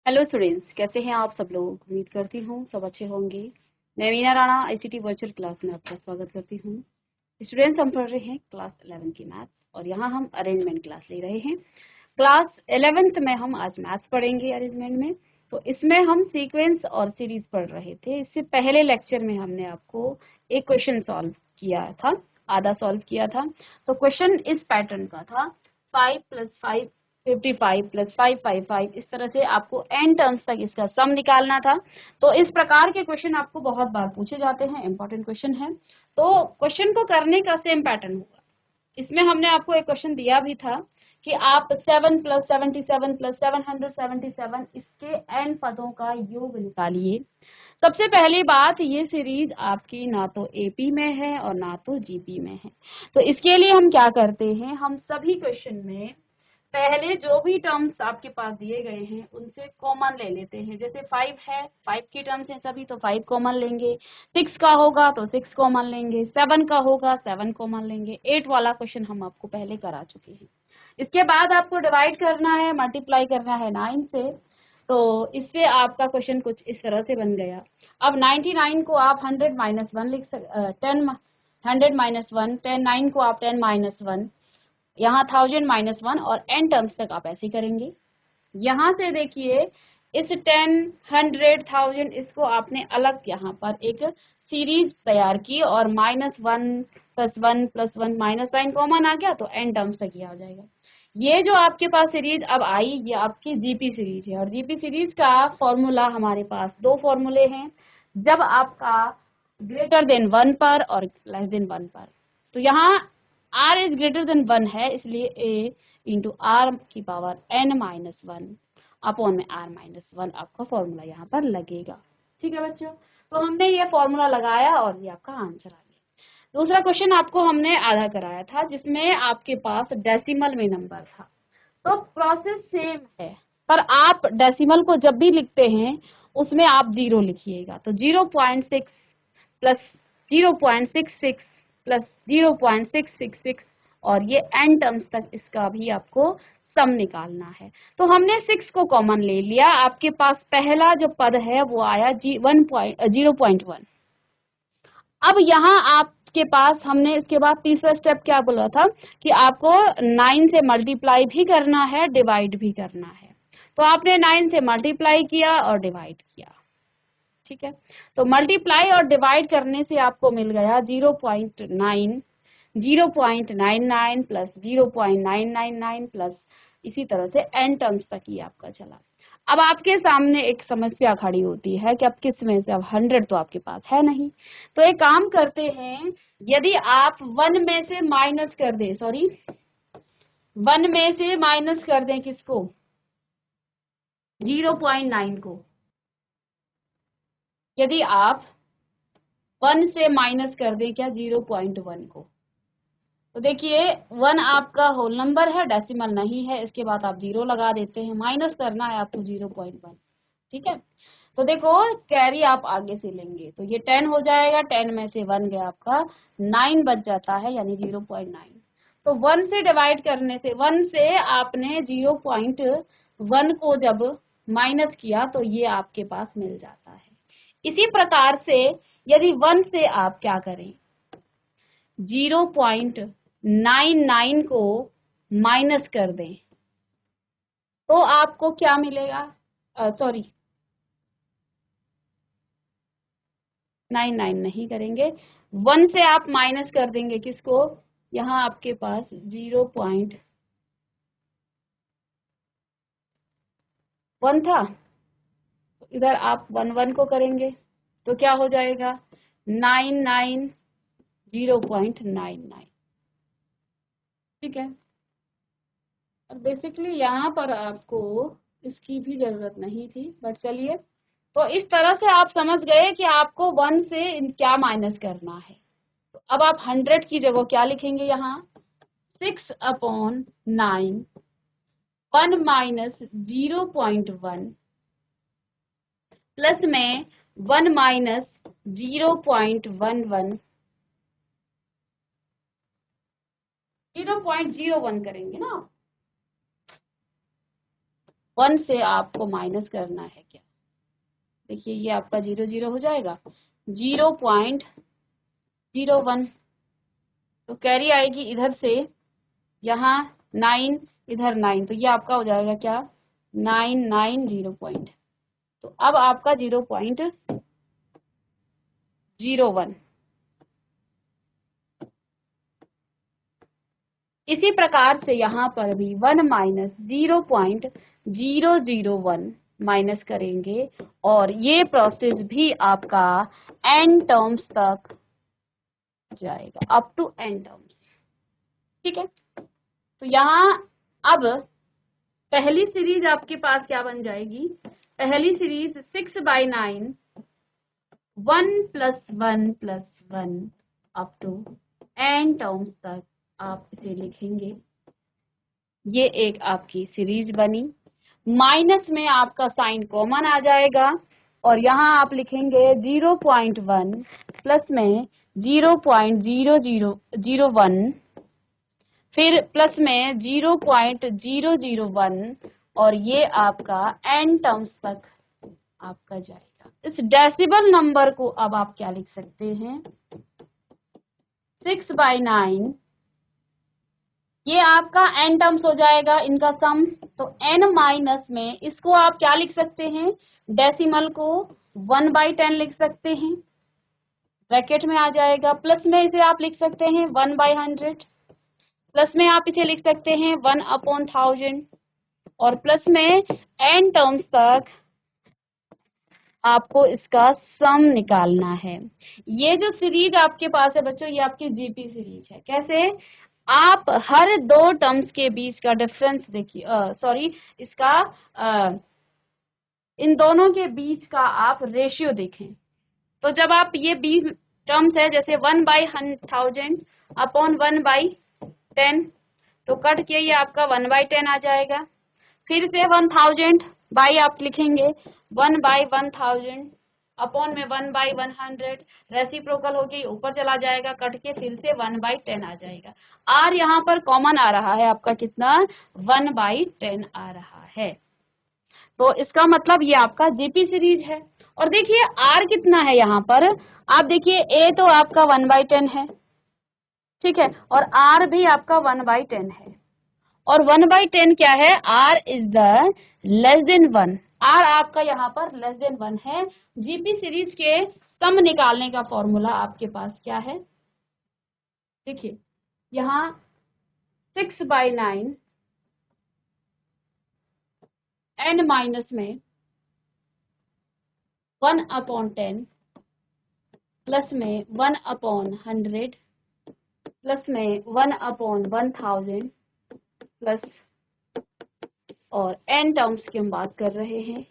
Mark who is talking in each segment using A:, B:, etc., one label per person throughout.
A: Hello students, कैसे हैं आप सब लोग। उम्मीद करती हूँ सब अच्छे होंगे। मैं Meena Rana ICT virtual class में आपका स्वागत करती हूँ। स्टूडेंट्स, हम पढ़ रहे हैं क्लास 11 की मैथ्स और यहाँ हम अरेंजमेंट क्लास ले रहे हैं। क्लास 11th में हम आज मैथ्स पढ़ेंगे अरेंजमेंट में। तो इसमें हम सीक्वेंस और सीरीज पढ़ रहे थे। इससे पहले लेक्चर में हमने आपको एक क्वेश्चन सॉल्व किया था, आधा सॉल्व किया था। तो क्वेश्चन इस पैटर्न का था, 5 + 5 55 + 5 55। इस तरह से आपको n टर्म्स तक इसका सम निकालना था। तो इस प्रकार के क्वेश्चन आपको बहुत बार पूछे जाते हैं, इंपॉर्टेंट क्वेश्चन है। तो क्वेश्चन को करने का सेम पैटर्न होगा। इसमें हमने आपको एक क्वेश्चन दिया भी था कि आप 7 + 77 + 777 इसके n पदों का योग निकालिए। सबसे पहली बात, ये सीरीज आपकी ना तो एपी में है और ना तो जीपी में है। तो इसके लिए हम क्या करते हैं, हम सभी क्वेश्चन में पहले जो भी टर्म्स आपके पास दिए गए हैं उनसे कॉमन ले लेते हैं। जैसे 5 है, 5 की टर्म्स हैं सभी, तो 5 कॉमन लेंगे। 6 का होगा तो 6 कॉमन लेंगे। 7 का होगा 7 कॉमन लेंगे। 8 वाला क्वेश्चन हम आपको पहले करा चुके हैं। इसके बाद आपको डिवाइड करना है, मल्टीप्लाई करना है 9 से। तो इससे आपका क्वेश्चन कुछ इस तरह से बन गया। अब 99 को आप 100 - 1 लिख 10 100 - 1 10 9 को आप 10 - 1, यहाँ 1000 - 1 और n टर्म्स तक आप ऐसे करेंगे। यहाँ से देखिए, इस 10 100 1000 इसको आपने अलग यहाँ पर एक सीरीज तैयार की और -1 + 1 + 1 -9 कॉमन आ गया तो n टर्म्स तक ये आ जाएगा। ये जो आपके पास सीरीज अब आई, ये आपकी जीपी सीरीज है। और जीपी सीरीज का फॉर्मूला हमारे पास दो फॉर्मूले हैं, जब आपका >1 पर और <1 पर। तो यहाँ r इज >1 है, इसलिए a × r⁻n-1 अपॉन में r-1 आपका फॉर्मूला यहाँ पर लगेगा। ठीक है बच्चों, तो हमने ये फॉर्मूला लगाया और ये आपका आंसर आ गया। दूसरा क्वेश्चन आपको हमने आधा कराया था, जिसमें आपके पास डेसिमल में नंबर था। तो प्रोसेस सेम है, पर आप डेसिमल को जब भी लिखते हैं उसमें आप 0 लिखिएगा। तो 0.6 + 0.66 + 0.666 और ये n टर्म्स तक इसका भी आपको सम निकालना है। तो हमने 6 को कॉमन ले लिया। आपके पास पहला जो पद है वो आया 0.1। अब यहाँ आपके पास हमने इसके बाद तीसरा स्टेप क्या बोला था कि आपको 9 से मल्टीप्लाई भी करना है, डिवाइड भी करना है। तो आपने 9 से मल्टीप्लाई किया और डिवाइड किया। ठीक है, तो मल्टीप्लाई और डिवाइड करने से आपको मिल गया 0.9 0.99 + 0.999 प्लस इसी तरह से n टर्म्स तक ही आपका चला। अब आपके सामने एक समस्या खड़ी होती है कि अब किस में से, अब 100 तो आपके पास है नहीं। तो एक काम करते हैं, यदि आप 1 में से माइनस कर दें, 1 में से माइनस कर दें किसको, 0.9 को। यदि आप 1 से माइनस कर दें क्या, 0.1 को, तो देखिए 1 आपका होल नंबर है, डेसिमल नहीं है। इसके बाद आप 0 लगा देते हैं, माइनस करना है आपको 0.1। ठीक है, तो देखो कैरी आप आगे से लेंगे तो ये 10 हो जाएगा। 10 में से 1 गया आपका, 9 बच जाता है, यानी 0.9। तो 1 से डिवाइड करने से, 1 से आपने 0.1 को जब माइनस किया तो ये आपके पास मिल जाता है। इसी प्रकार से यदि 1 से आप क्या करें, 0.99 को माइनस कर दें तो आपको क्या मिलेगा, सॉरी 99 नहीं करेंगे, 1 से आप माइनस कर देंगे किसको, यहाँ आपके पास 0.1 था, तो इधर आप 1 को करेंगे तो क्या हो जाएगा, 99 0.99। ठीक है, और बेसिकली यहाँ पर आपको इसकी भी जरूरत नहीं थी, बट चलिए। तो इस तरह से आप समझ गए कि आपको 1 से क्या माइनस करना है। तो अब आप 100 की जगह क्या लिखेंगे, यहाँ 6/9 1 - 0.1 प्लस में 1 - 0.11 0.01 करेंगे ना। 1 से आपको माइनस करना है क्या, देखिए ये आपका 0 0 हो जाएगा, 0.01, तो कैरी आएगी इधर से, यहाँ 9, इधर 9, तो ये आपका हो जाएगा क्या 990 पॉइंट। तो अब आपका 0.01। इसी प्रकार से यहाँ पर भी 1 माइनस 0.001 माइनस करेंगे और ये प्रोसेस भी आपका n टर्म्स तक जाएगा, अप टू n टर्म्स। ठीक है, तो यहाँ अब पहली सीरीज आपके पास क्या बन जाएगी, पहली series 6/9 1 + 1 + 1 up to n terms तक आप इसे लिखेंगे। ये एक आपकी सीरीज बनी, माइनस में आपका साइन कॉमन आ जाएगा और यहाँ आप लिखेंगे 0.1 प्लस में 0.0001, फिर प्लस में 0.001 और ये आपका n टर्म्स तक आपका जाएगा। इस डेसिबल नंबर को अब आप क्या लिख सकते हैं, 6/9, ये आपका n टर्म्स हो जाएगा इनका सम, तो n माइनस में इसको आप क्या लिख सकते हैं, डेसिमल को 1/10 लिख सकते हैं, ब्रैकेट में आ जाएगा, प्लस में इसे आप लिख सकते हैं 1/100, प्लस में आप इसे लिख सकते हैं 1/1000 और प्लस में n टर्म्स तक आपको इसका सम निकालना है। ये जो सीरीज आपके पास है बच्चों, ये आपकी जीपी सीरीज है। कैसे, आप हर दो टर्म्स के बीच का डिफरेंस देखिए, सॉरी इसका इन दोनों के बीच का आप रेशियो देखें। तो जब आप ये 20 टर्म्स है, जैसे 1/1000 अपॉन 1/10, तो कट के ये आपका 1/10 आ जाएगा। फिर से 1000 बाई आप लिखेंगे 1/1000 अपॉन में 1/100, रेसिप्रोकल होके ऊपर चला जाएगा, कट के फिर से 1/10 आ जाएगा। आर यहाँ पर कॉमन आ रहा है आपका कितना, 1/10 आ रहा है। तो इसका मतलब ये आपका जीपी सीरीज है। और देखिए आर कितना है यहाँ पर, आप देखिए ए तो आपका 1/10 है, ठीक है, और आर भी आपका 1/10 है। और 1/10 क्या है, r is the less than 1, r आपका यहाँ पर लेस देन 1 है। जीपी सीरीज के सम निकालने का फॉर्मूला आपके पास क्या है, देखिए यहाँ 6/9 n माइनस में 1/10 प्लस में 1/100 प्लस में 1/1000 प्लस, और n टर्म्स की हम बात कर रहे हैं,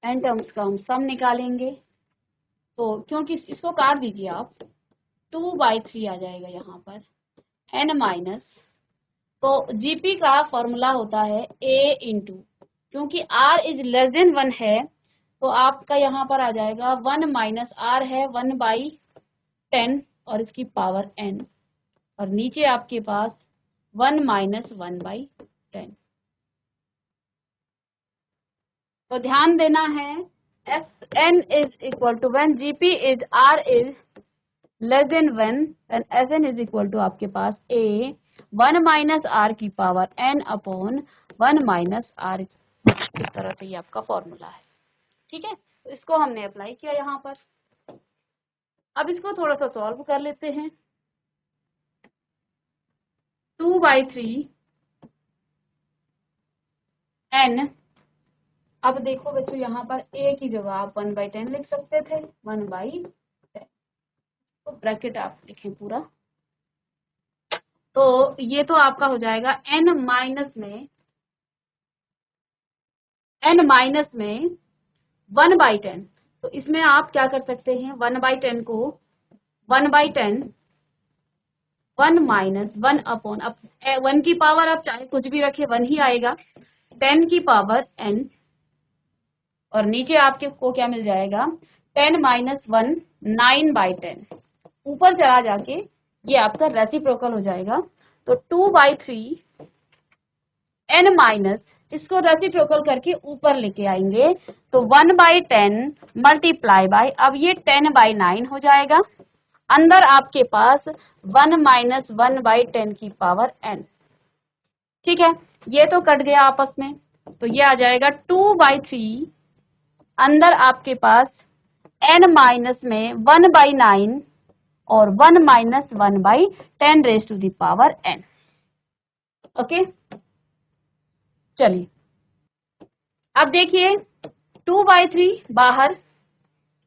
A: n टर्म्स का हम सम निकालेंगे। तो क्योंकि इसको काट दीजिए आप, 2/3 आ जाएगा यहाँ पर n माइनस, तो जीपी का फॉर्मूला होता है a इंटू, क्योंकि r इज लेस देन 1 है तो आपका यहाँ पर आ जाएगा 1 माइनस r है 1/10 और इसकी पावर n, और नीचे आपके पास 1 माइनस 1/10। तो ध्यान देना है, Sn is equal to when GP is r is less than 1 and Sn is equal to आपके पास a 1 माइनस r की power n upon 1 minus r। इस तरह से ये आपका फॉर्मूला है, ठीक है। तो इसको हमने अप्लाई किया यहाँ पर। अब इसको थोड़ा सा सॉल्व कर लेते हैं। 2/3 n, अब देखो बच्चों यहाँ पर a की जगह आप 1/10 लिख सकते थे, 1/10, तो ब्रैकेट आप लिखें पूरा। तो ये तो आपका हो जाएगा n माइनस में 1/10, तो इसमें आप क्या कर सकते हैं, 1/10 को 1/10 1 माइनस 1 अपॉन, अब 1 की पावर आप चाहे कुछ भी रखे 1 ही आएगा, 10 की पावर n, और नीचे आपके को क्या मिल जाएगा, 10 माइनस 1 9/10, ऊपर चला जाके ये आपका रेसिप्रोकल हो जाएगा। तो 2/3 n माइनस इसको रेसिप्रोकल करके ऊपर लेके आएंगे तो 1/10 मल्टीप्लाई बाय, अब ये 10/9 हो जाएगा। अंदर आपके पास 1 - 1/10 की पावर n। ठीक है, ये तो कट गया आपस में, तो ये आ जाएगा 2/3। अंदर आपके पास n माइनस में 1/9 और 1 - 1/10 raise to the power n। Okay, चलिए अब देखिए 2/3 बाहर,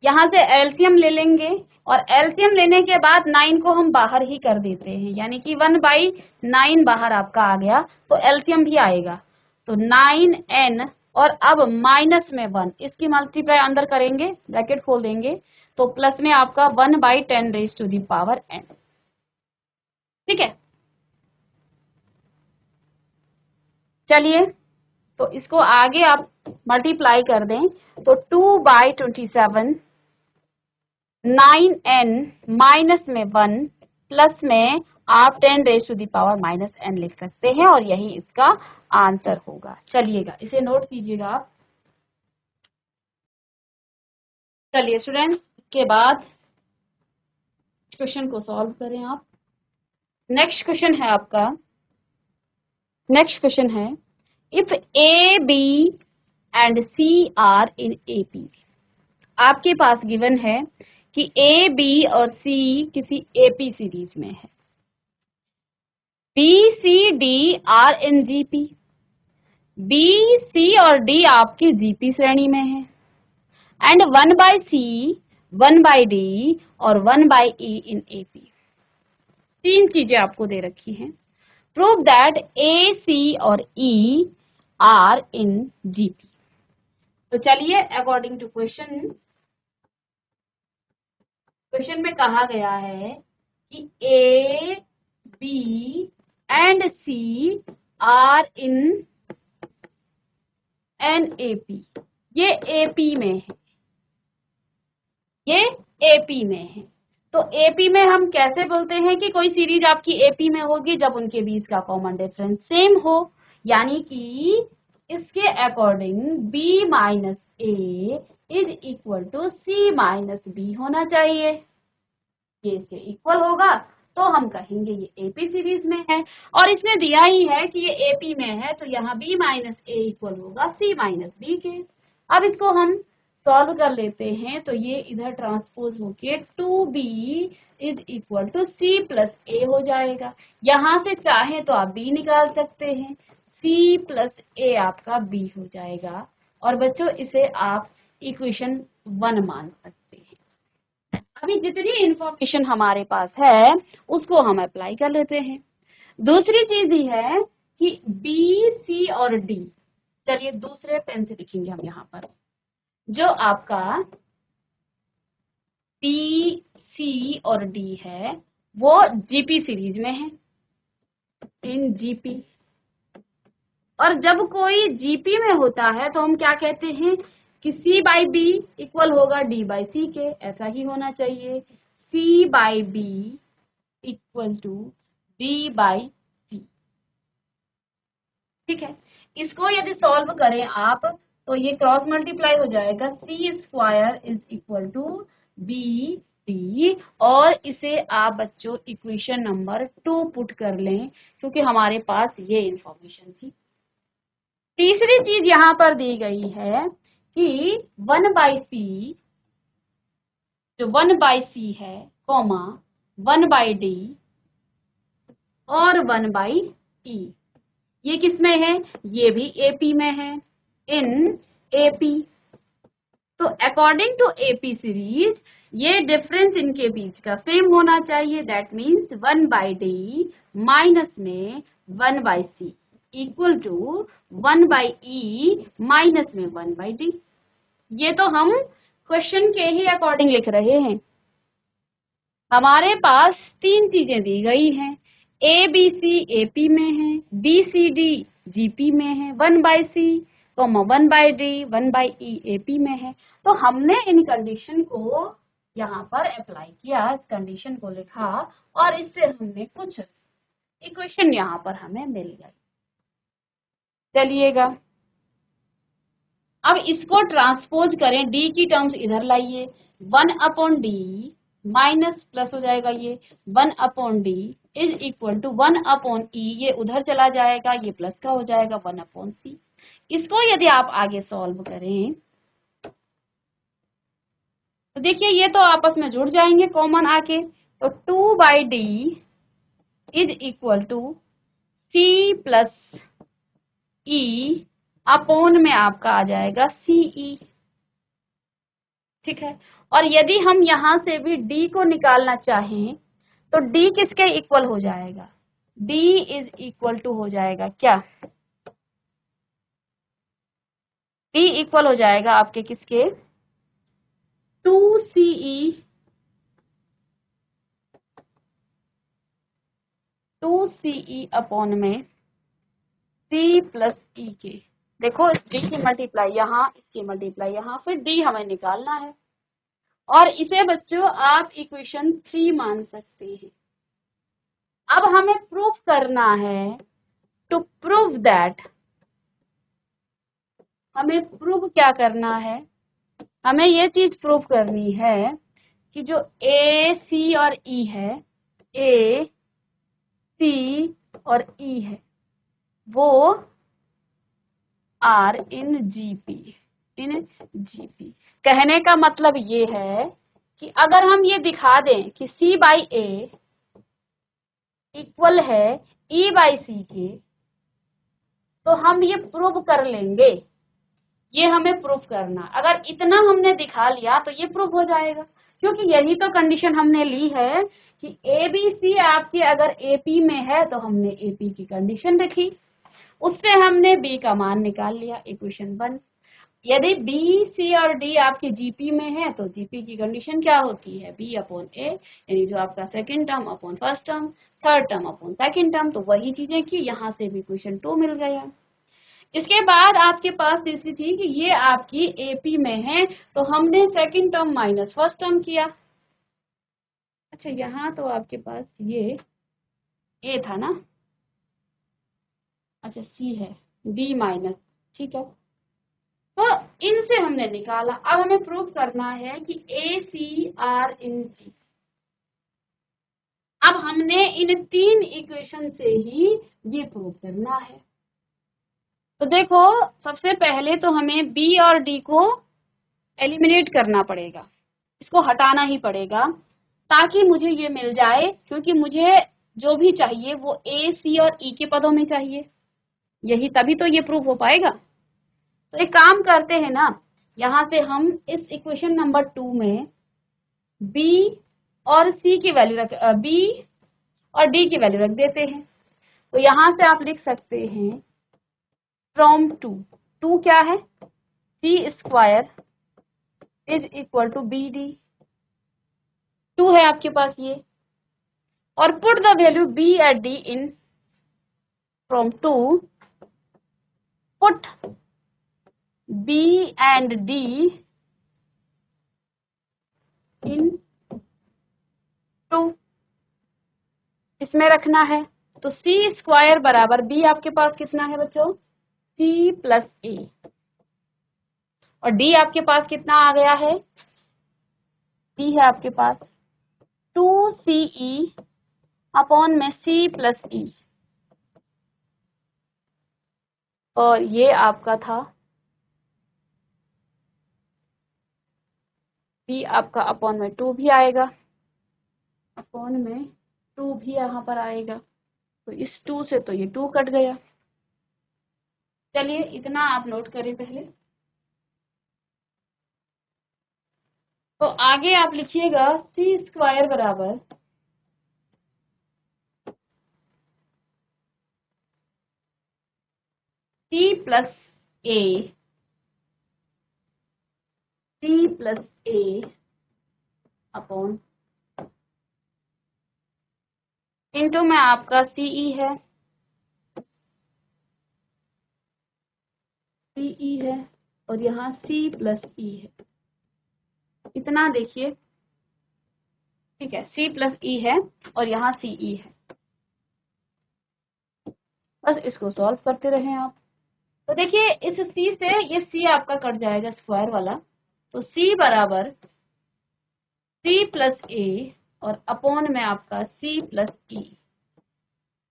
A: यहां से एलसीएम ले लेंगे और एलसीएम लेने के बाद 9 को हम बाहर ही कर देते हैं, यानी कि 1/9 बाहर आपका आ गया तो एलसीएम भी आएगा, तो 9n और अब माइनस में 1, इसकी मल्टीप्लाई अंदर करेंगे, ब्रैकेट खोल देंगे तो प्लस में आपका 1/10 raise to the power n। ठीक है, चलिए तो इसको आगे आप मल्टीप्लाई कर दें तो 2/27, 9n माइनस में 1 प्लस में आप 10 raise to the power -n लिख सकते हैं और यही इसका आंसर होगा। चलिएगा इसे नोट कीजिएगा आप। चलिए स्टूडेंट्स, के बाद क्वेश्चन को सॉल्व करें आप। नेक्स्ट क्वेश्चन है आपका, नेक्स्ट क्वेश्चन है if A B and C are in AP. आपके पास गिवन है कि ए बी और सी किसी एपी सीरीज में है, B C D are in GP, B C और डी आपकी जीपी श्रेणी में है, एंड 1/C 1/D और 1/E इन एपी। तीन चीजें आपको दे रखी हैं। प्रूव दैट ए सी और ई आर इन जीपी। तो चलिए अकॉर्डिंग टू क्वेश्चन, क्वेश्चन में कहा गया है कि A B and C are in an AP, ये एपी में है, ये एपी में है। तो एपी में हम कैसे बोलते हैं कि कोई सीरीज आपकी एपी में होगी जब उनके बीच का कॉमन डिफरेंस सेम हो, यानी कि इसके according b minus A is equal to C minus B होना चाहिए। ये इसके इक्वल होगा तो हम कहेंगे ये एपी सीरीज में है, और इसने दिया ही है कि ये एपी में है तो यहाँ b माइनस ए इक्वल होगा सी माइनस बी के। अब इसको हम सॉल्व कर लेते हैं तो ये इधर ट्रांसपोज होके 2b is equal to C plus A हो जाएगा। यहाँ से चाहे तो आप b निकाल सकते हैं, c प्लस ए आपका b हो जाएगा, और बच्चों इसे आप इक्वेशन 1 मान सकते हैं। अभी जितनी इंफॉर्मेशन हमारे पास है उसको हम अप्लाई कर लेते हैं। दूसरी चीज ही है कि बी सी और डी, चलिए दूसरे पेन से लिखेंगे हम यहाँ पर, जो आपका बी सी और डी है वो जीपी सीरीज में है, इन जीपी। और जब कोई जीपी में होता है तो हम क्या कहते हैं कि सी बाई बी इक्वल होगा डी बाई सी के, ऐसा ही होना चाहिए, C by B equal to D by C. ठीक है, इसको यदि सॉल्व करें आप तो ये क्रॉस मल्टीप्लाई हो जाएगा, C square is equal to B D, और इसे आप बच्चों इक्वेशन नंबर 2 पुट कर लें क्योंकि हमारे पास ये इंफॉर्मेशन थी। तीसरी चीज यहाँ पर दी गई है कि 1/C, जो 1/C है, कॉमा 1/D और 1/E, ये किस में है, ये भी एपी में है, इन एपी। तो अकॉर्डिंग टू एपी सीरीज ये डिफरेंस इनके बीच का सेम होना चाहिए, दैट मीन्स 1/D माइनस में 1/C equal to 1/E minus में 1/D। ये तो हम क्वेश्चन के ही अकॉर्डिंग लिख रहे हैं। हमारे पास तीन चीजें दी गई हैं, ए बी सी एपी में है, बी सी डी जीपी में है, 1/C 1/D 1/E एपी में है। तो हमने इन कंडीशन को यहाँ पर अप्लाई किया, इस कंडीशन को लिखा और इससे हमने कुछ इक्वेशन यहाँ पर हमें मिल गई। चलिएगा अब इसको ट्रांसपोज करें, डी की टर्म्स इधर लाइए, 1/d माइनस प्लस हो जाएगा ये 1/d is equal to 1/e, ये उधर चला जाएगा, ये प्लस का हो जाएगा 1/c। इसको यदि आप आगे सॉल्व करें तो देखिए ये तो आपस में जुड़ जाएंगे कॉमन आके, तो 2/d is equal to c plus E upon में आपका आ जाएगा CE, ठीक है। और यदि हम यहां से भी d को निकालना चाहें तो d किसके इक्वल हो जाएगा, d इज इक्वल टू हो जाएगा क्या, d इक्वल हो जाएगा आपके किसके 2CE अपॉन में c प्लस ई के। देखो d की मल्टीप्लाई यहाँ, इसकी मल्टीप्लाई यहाँ, फिर d हमें निकालना है और इसे बच्चों आप इक्वेशन 3 मान सकते हैं। अब हमें प्रूफ करना है, टू प्रूव दैट, हमें प्रूव क्या करना है, हमें ये चीज प्रूव करनी है कि जो A, C और E है, A, C और E है, वो आर इन जीपी, कहने का मतलब ये है कि अगर हम ये दिखा दें कि C/A इक्वल है E/C के, तो हम ये प्रूव कर लेंगे। ये हमें प्रूफ करना, अगर इतना हमने दिखा लिया तो ये प्रूफ हो जाएगा, क्योंकि यही तो कंडीशन हमने ली है कि ABC आपके अगर AP में है तो हमने AP की कंडीशन रखी, उससे हमने B का मान निकाल लिया, इक्वेशन 1। यदि B, C और D आपके GP में है तो GP की कंडीशन क्या होती है, B/A, यानी जो आपका second term upon first term, third term upon second term, तो वही चीजें की, यहाँ से भी इक्वेशन 2 मिल गया। इसके बाद आपके पास तीसरी थी कि ये आपकी AP में है तो हमने second term minus first term किया। अच्छा यहाँ तो आपके पास ये A था ना, अच्छा C है, D माइनस, ठीक है। तो इनसे हमने निकाला, अब हमें प्रूव करना है कि AC R इन G। अब हमने इन 3 इक्वेशन से ही ये प्रूव करना है। तो देखो सबसे पहले तो हमें B और D को एलिमिनेट करना पड़ेगा, इसको हटाना ही पड़ेगा ताकि मुझे ये मिल जाए, क्योंकि मुझे जो भी चाहिए वो A, C और E के पदों में चाहिए, यही तभी तो ये प्रूव हो पाएगा। तो एक काम करते हैं ना, यहाँ से हम इस इक्वेशन नंबर 2 में B और C की वैल्यू रख, B और D की वैल्यू रख देते हैं। तो यहाँ से आप लिख सकते हैं फ्रॉम 2 क्या है, C² is equal to BD, 2 है आपके पास ये, और put the value B at D in from 2, put B and D in 2, इसमें रखना है। तो C² बराबर B आपके पास कितना है बच्चों, C प्लस A, और D आपके पास कितना आ गया है, D है आपके पास 2CE अपॉन में C प्लस E, और ये आपका था B आपका अपॉन में 2 भी आएगा, अपॉन में 2 भी यहाँ पर आएगा, तो इस 2 से तो ये 2 कट गया। चलिए इतना आप नोट करें पहले, तो आगे आप लिखिएगा C² बराबर C plus A upon into में आपका CE है और यहाँ C प्लस E है, इतना देखिए, ठीक है, C प्लस E है और यहाँ CE है, बस इसको सॉल्व करते रहें आप। तो देखिए इस c से ये c आपका कट जाएगा स्क्वायर वाला, तो c बराबर c प्लस ए और अपॉन में आपका c प्लस ई।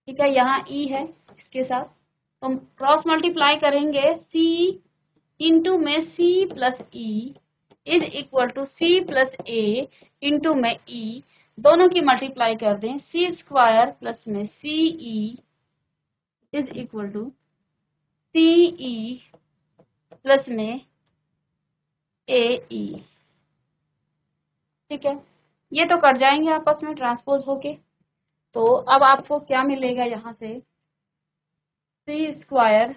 A: ठीक है, यहाँ e है इसके साथ, तो हम क्रॉस मल्टीप्लाई करेंगे c इंटू में c plus E is equal to c plus A into में e, दोनों की मल्टीप्लाई कर दें, c स्क्वायर प्लस में c E is equal to c E plus में ए ई। ठीक है, ये तो कट जाएंगे आपस में ट्रांसपोज होके, तो अब आपको क्या मिलेगा यहाँ से, c square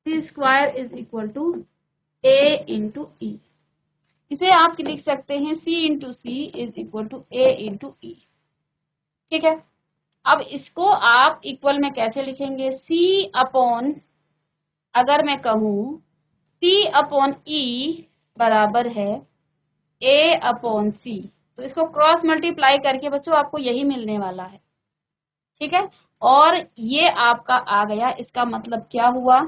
A: is equal to a into E. इसे आप लिख सकते हैं c into C is equal to a into E. ठीक है, अब इसको आप इक्वल में कैसे लिखेंगे, c अपॉन, अगर मैं कहूँ c अपॉन ई बराबर है a अपॉन सी, तो इसको क्रॉस मल्टीप्लाई करके बच्चों आपको यही मिलने वाला है। ठीक है, और ये आपका आ गया, इसका मतलब क्या हुआ,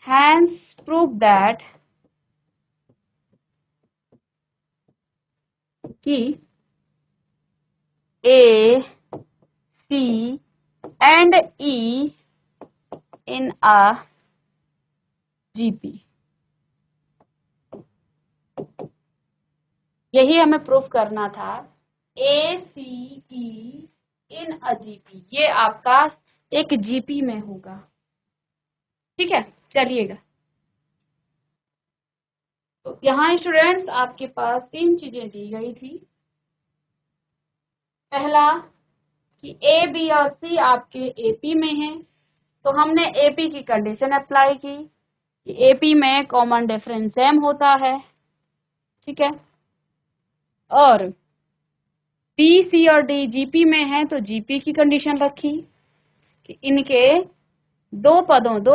A: हैंस प्रूव दैट कि A, C and E in a GP। यही हमें प्रूफ करना था, ACE इन अ GP, ये आपका एक GP में होगा। ठीक है, चलिएगा, तो यहाँ स्टूडेंट्स आपके पास 3 चीजें दी गई थी। पहला कि A, B और C आपके AP में हैं, तो हमने AP की कंडीशन अप्लाई की कि AP में कॉमन डिफरेंस सेम होता है। ठीक है, और B, C और D GP में है, तो GP की कंडीशन रखी कि इनके दो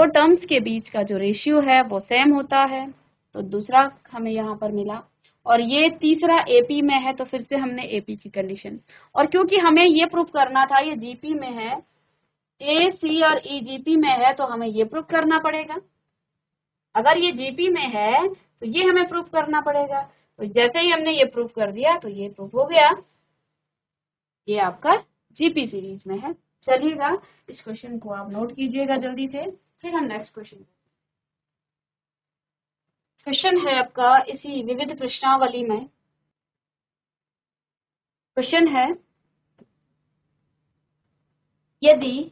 A: टर्म्स के बीच का जो रेशियो है वो सेम होता है, तो दूसरा हमें यहाँ पर मिला। और ये तीसरा AP में है, तो फिर से हमने AP की कंडीशन, और क्योंकि हमें ये प्रूफ करना था ये GP में है, A, C और E GP में है, तो हमें ये प्रूफ करना पड़ेगा। अगर ये GP में है तो ये हमें प्रूफ करना पड़ेगा, तो जैसे ही हमने ये प्रूफ कर दिया तो ये प्रूफ हो गया, ये आपका GP सीरीज में है। चलिएगा, इस क्वेश्चन को आप नोट कीजिएगा जल्दी से, फिर हम नेक्स्ट क्वेश्चन है आपका इसी विविध प्रश्नावली में। क्वेश्चन है, यदि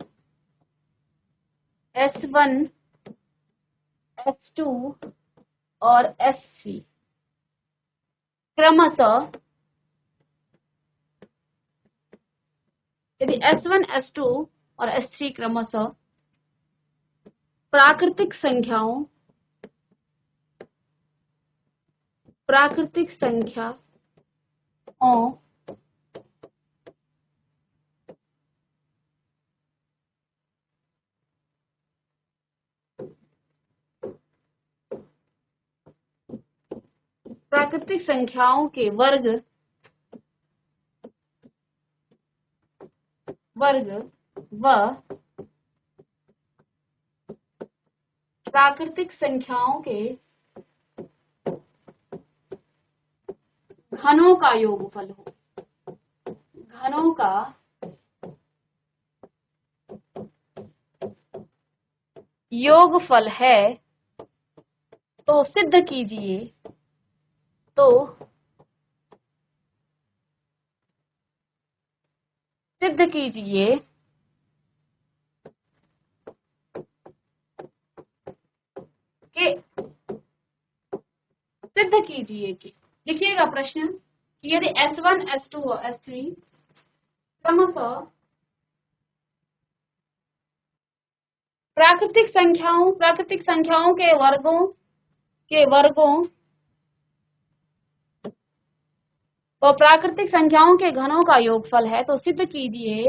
A: S1, S2 और S3 क्रमशः, यदि S1, S2 और S3 क्रमशः प्राकृतिक संख्याओं प्राकृतिक संख्याओं के वर्ग व प्राकृतिक संख्याओं के घनों का योगफल हो, घनों का योगफल है, तो सिद्ध कीजिए, तो सिद्ध कीजिए कि लिखिएगा प्रश्न कि यदि S1, S2 और S3 क्रमशः प्राकृतिक संख्याओं के वर्गों तो प्राकृतिक संख्याओं के घनों का योगफल है, तो सिद्ध कीजिए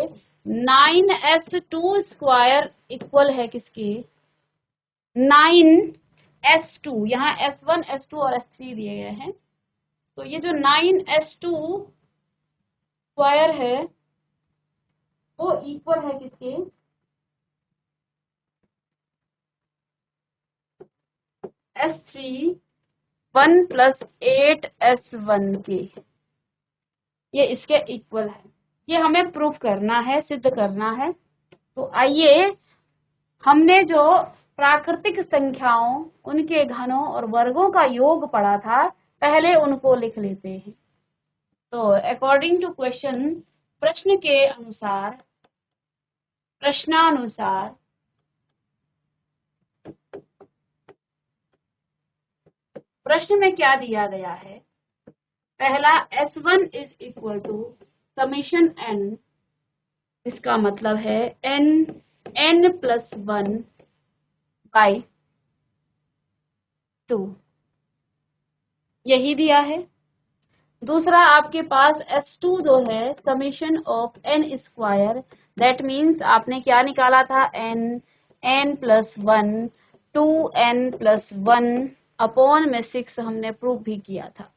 A: 9s2 स्क्वायर इक्वल है किसके, 9s2, यहाँ S1, S2 और S3 दिए गए हैं, तो ये जो 9s2 स्क्वायर है वो इक्वल है किसके, S3 1 + 8S1K, ये इसके इक्वल है। ये हमें प्रूफ करना है, सिद्ध करना है। तो आइए, हमने जो प्राकृतिक संख्याओं, उनके घनों और वर्गों का योग पढ़ा था, पहले उनको लिख लेते हैं। तो अकॉर्डिंग टू क्वेश्चन, प्रश्न के अनुसार, प्रश्नानुसार प्रश्न में क्या दिया गया है? पहला, S1 = n, इसका मतलब है n+1/2, यही दिया है। दूसरा, आपके पास S2 जो है n², दैट मीन्स आपने क्या निकाला था? n+1, 2n+1 अपॉन में 6 हमने प्रूव भी किया था।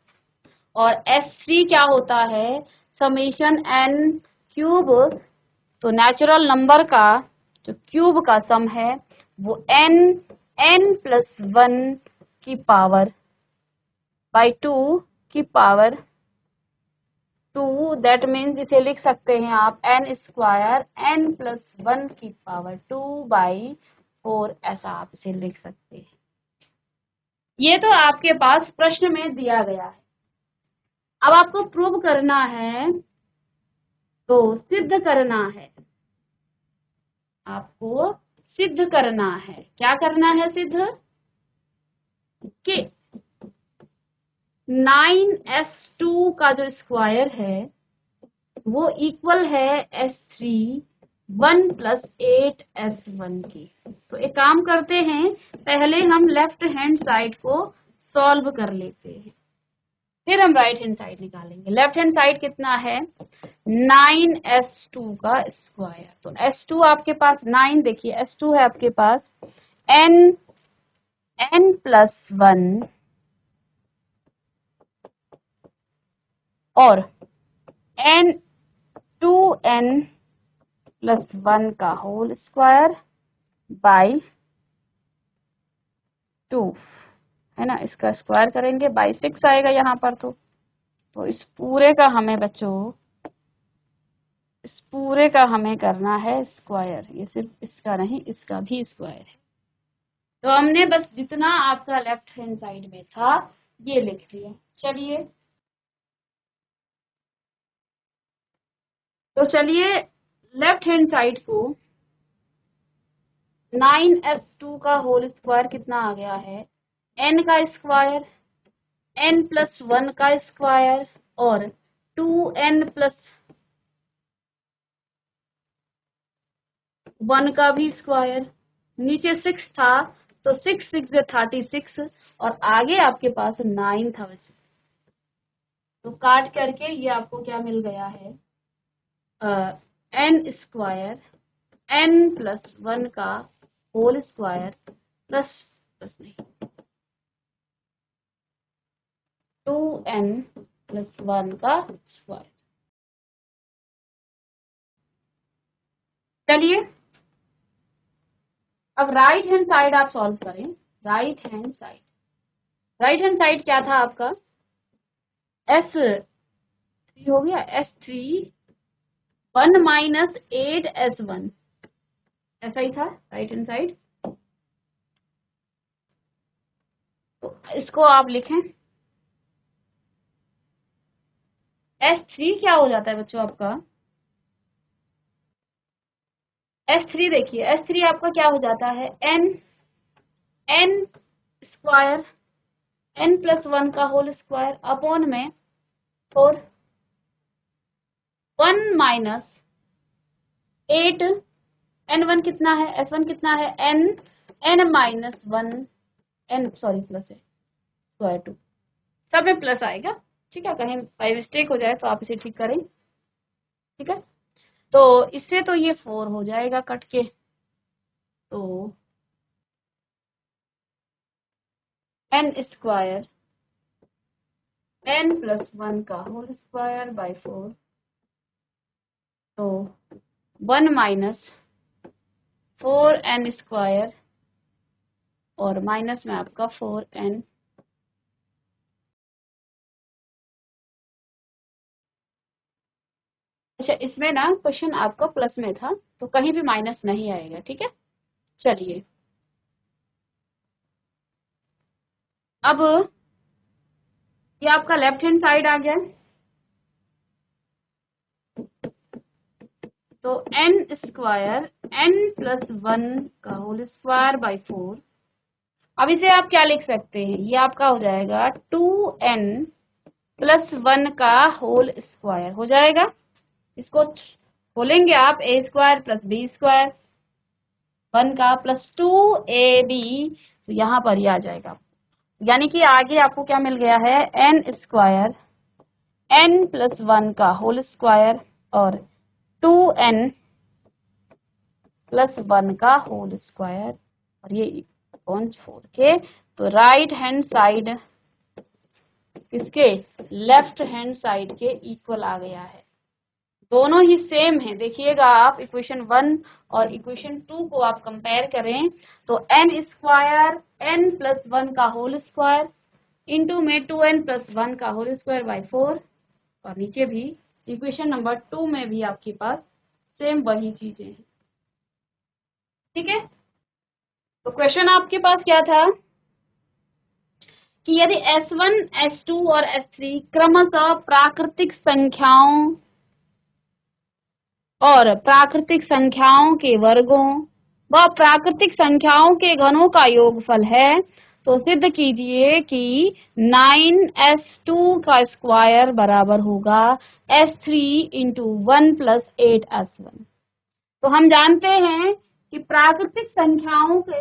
A: और S3 क्या होता है? n³, तो नेचुरल नंबर का जो क्यूब का सम है वो n+1 की पावर बाई 2 की पावर 2, दैट मीन्स इसे लिख सकते हैं आप n² n+1 की पावर 2/4, ऐसा आप इसे लिख सकते हैं। ये तो आपके पास प्रश्न में दिया गया है। अब आपको प्रूव करना है, तो सिद्ध करना है, आपको सिद्ध करना है। क्या करना है सिद्ध? कि 9S2 का जो स्क्वायर है वो इक्वल है S3 1 + 8S1 की। तो एक काम करते हैं, पहले हम लेफ्ट हैंड साइड को सॉल्व कर लेते हैं, फिर हम राइट हैंड साइड निकालेंगे। लेफ्ट हैंड साइड कितना है? 9S2 का स्क्वायर। तो S2 आपके पास 9, देखिए S2 है आपके पास n+1 और 2n+1 का होल स्क्वायर बाई 2, है ना। इसका स्क्वायर करेंगे बाई 6 आएगा यहाँ पर। तो इस पूरे का हमें बच्चों, इस पूरे का हमें करना है स्क्वायर। ये सिर्फ इसका नहीं, इसका भी स्क्वायर है। तो हमने बस जितना आपका लेफ्ट हैंड साइड में था ये लिख दिया। चलिए, तो चलिए लेफ्ट हैंड साइड को 9S2 का होल स्क्वायर कितना आ गया है? n का स्क्वायर, n+1 का स्क्वायर और 2n+1 का भी स्क्वायर। नीचे 6 था तो 6 6 36 और आगे आपके पास 9 था बच्चों। तो काट करके ये आपको क्या मिल गया है? n² n+1 का होल स्क्वायर प्लस नहीं 2n+1 का स्क्वायर। चलिए, अब राइट हैंड साइड आप सॉल्व करें। राइट हैंड साइड क्या था आपका? S3 हो गया, S3 1 - 8S1, ऐसा ही था राइट हैंड साइड। तो इसको आप लिखें, S3 क्या हो जाता है बच्चों आपका? S3 देखिए, S3 आपका क्या हो जाता है? n² n+1 का होल स्क्वायर अपॉन में 4 1 - 8 n1 कितना है? S1 कितना है? n-1 n, सॉरी प्लस है स्क्वायर 2, सब में प्लस आएगा। ठीक है, कहीं बाई मिस्टेक हो जाए तो आप इसे ठीक करें। ठीक है, तो इससे तो ये 4 हो जाएगा कट के। तो n² n+1 का होल स्क्वायर बाई 4, तो 1 - 4n² और माइनस में आपका 4n। अच्छा, इसमें ना क्वेश्चन आपका प्लस में था तो कहीं भी माइनस नहीं आएगा, ठीक है। चलिए अब ये आपका लेफ्ट हैंड साइड आ गया, तो n स्क्वायर n प्लस 1 का होल स्क्वायर बाई 4। अब इसे आप क्या लिख सकते हैं, ये आपका हो जाएगा 2n प्लस 1 का होल स्क्वायर हो जाएगा। इसको खोलेंगे आप, ए स्क्वायर प्लस बी स्क्वायर 1 का प्लस 2ab, तो यहाँ पर ही आ जाएगा। यानी कि आगे आपको क्या मिल गया है, n स्क्वायर n प्लस 1 का होल स्क्वायर और 2n प्लस 1 का होल स्क्वायर और ये अपॉन 4 के। तो राइट हैंड साइड किसके, लेफ्ट हैंड साइड के इक्वल आ गया है। दोनों ही सेम है, देखिएगा आप इक्वेशन 1 और इक्वेशन 2 को आप कंपेयर करें तो n स्क्वायर n प्लस 1 का होल स्क्वायर इंटू में 2n प्लस 1 का होल स्क्वायर बाई 4, और नीचे भी इक्वेशन नंबर 2 में भी आपके पास सेम वही चीजें हैं, ठीक है। तो क्वेश्चन आपके पास क्या था कि यदि S1, S2 और S3 क्रमशः प्राकृतिक संख्याओं और प्राकृतिक संख्याओं के वर्गों व प्राकृतिक संख्याओं के घनों का योगफल है, तो सिद्ध कीजिए कि 9s2 का स्क्वायर बराबर होगा s3 इंटू 1 प्लस 8s1। तो हम जानते हैं कि प्राकृतिक संख्याओं के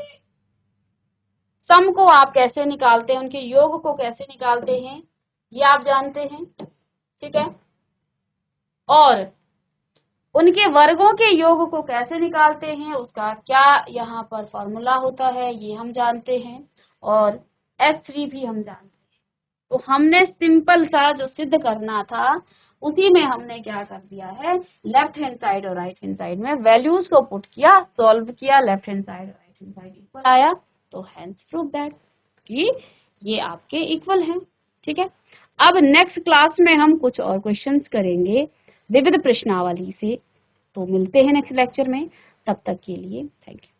A: सम को आप कैसे निकालते हैं, उनके योग को कैसे निकालते हैं, ये आप जानते हैं, ठीक है। और उनके वर्गों के योग को कैसे निकालते हैं, उसका क्या यहाँ पर फॉर्मूला होता है, ये हम जानते हैं। और S3 भी हम जानते हैं। तो हमने सिंपल सा जो सिद्ध करना था उसी में हमने क्या कर दिया है, लेफ्ट हैंड साइड और राइट हैंड साइड में वैल्यूज को पुट किया, सॉल्व किया, लेफ्ट हैंड साइड और राइट हैंड साइड इक्वल आया, तो हेंस प्रूव दैट कि ये आपके इक्वल हैं, ठीक है। अब नेक्स्ट क्लास में हम कुछ और क्वेश्चंस करेंगे विविध प्रश्नावली से। तो मिलते हैं नेक्स्ट लेक्चर में, तब तक के लिए थैंक यू।